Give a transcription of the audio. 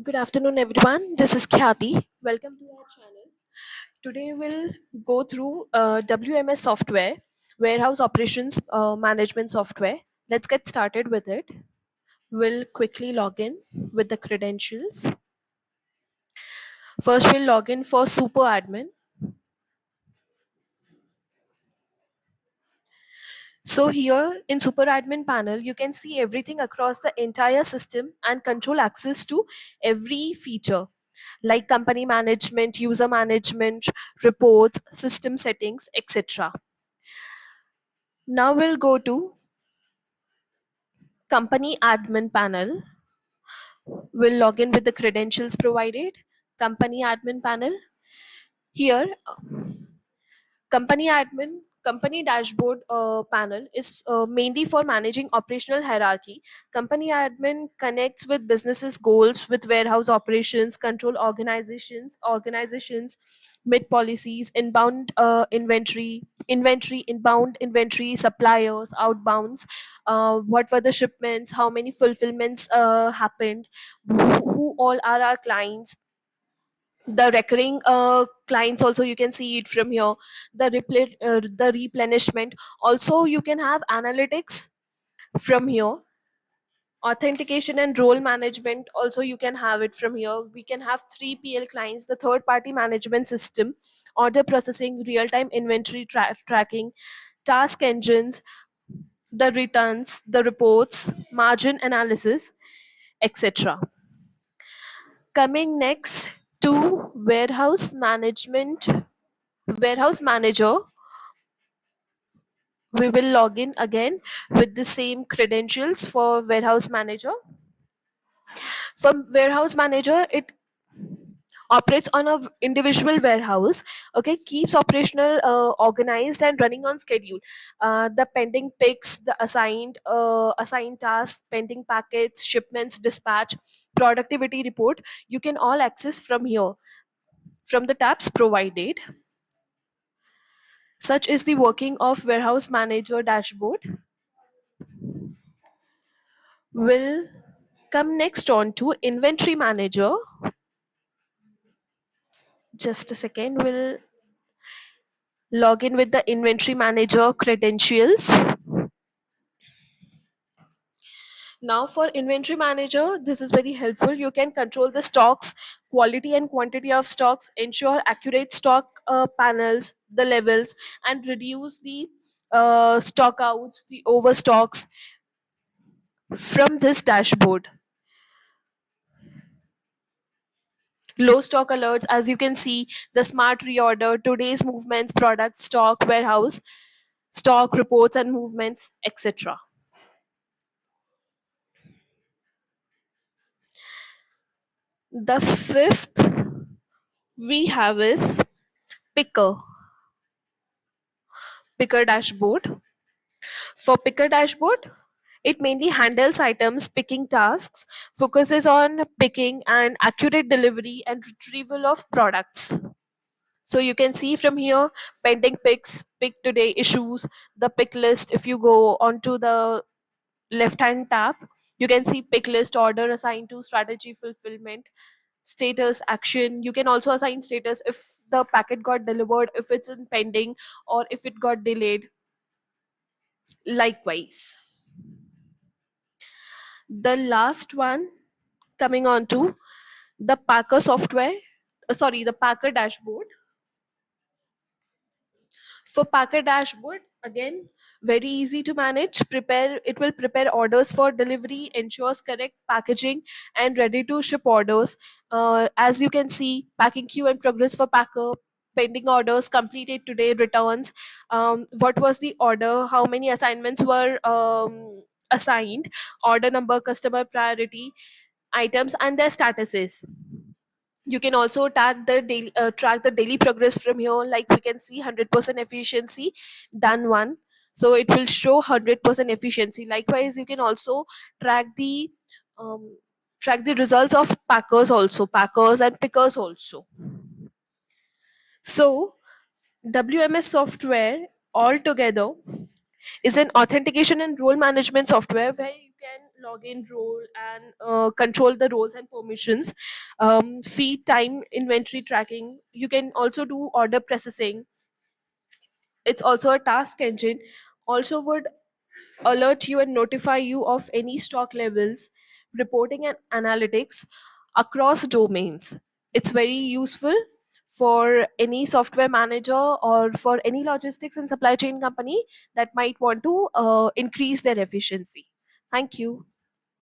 Good afternoon, everyone. This is Khyati. Welcome to our channel. Today, we'll go through WMS software, Warehouse Operations Management Software. Let's get started with it. We'll quickly log in with the credentials. First, we'll log in for Super Admin. So, here in Super Admin panel, you can see everything across the entire system and control access to every feature like company management, user management, reports, system settings, etc. Now we'll go to company admin panel. We'll log in with the credentials provided. Company admin panel. Here, company dashboard panel is mainly for managing operational hierarchy. Company admin connects with businesses goals with warehouse operations, control organizations, mid policies, inbound inventory, inbound inventory, suppliers, outbounds, what were the shipments, how many fulfillments happened, who all are our clients, the recurring clients also you can see it from here, the replenishment. Also you can have analytics from here. Authentication and role management also you can have it from here. We can have 3PL clients, the third party management system, order processing, real time inventory tracking, task engines, the returns, the reports, margin analysis, etc. Coming next to warehouse manager, we will log in again with the same credentials for warehouse manager. For warehouse manager, it operates on a individual warehouse, okay, keeps operational organized and running on schedule. The pending picks, the assigned tasks, pending packets, shipments, dispatch, productivity report, you can all access from here, from the tabs provided. Such is the working of warehouse manager dashboard. We'll come next on to inventory manager. Just a second, we'll log in with the inventory manager credentials. Now for inventory manager, this is very helpful. You can control the stocks, quality and quantity of stocks, ensure accurate stock panels, the levels, and reduce the stock outs, the overstocks from this dashboard. Low stock alerts, as you can see, the smart reorder, today's movements, product stock, warehouse, stock reports and movements, etc. The fifth we have is picker, picker dashboard. For picker dashboard, it mainly handles items picking tasks, focuses on picking and accurate delivery and retrieval of products. So you can see from here pending picks, pick today issues, the pick list. If you go onto the left hand tab, you can see pick list, order assigned to, strategy fulfillment, status, action. You can also assign status if the packet got delivered, if it's in pending, or if it got delayed. Likewise, the last one, coming on to the Packer software, the Packer dashboard. For Packer dashboard, again, very easy to manage. It will prepare orders for delivery, ensures correct packaging and ready to ship orders. As you can see, packing queue and progress for Packer, pending orders completed today, returns, what was the order, how many assignments were assigned, order number, customer priority, items and their statuses. You can also track the daily progress from here, like we can see 100% efficiency, done one. So it will show 100% efficiency. Likewise, you can also track the um, results of packers and pickers also. So WMS software altogether is an authentication and role management software where you can login role and control the roles and permissions. Feed time, inventory tracking. You can also do order processing. It's also a task engine. Also would alert you and notify you of any stock levels, reporting and analytics across domains. It's very useful for any software manager or for any logistics and supply chain company that might want to increase their efficiency. Thank you.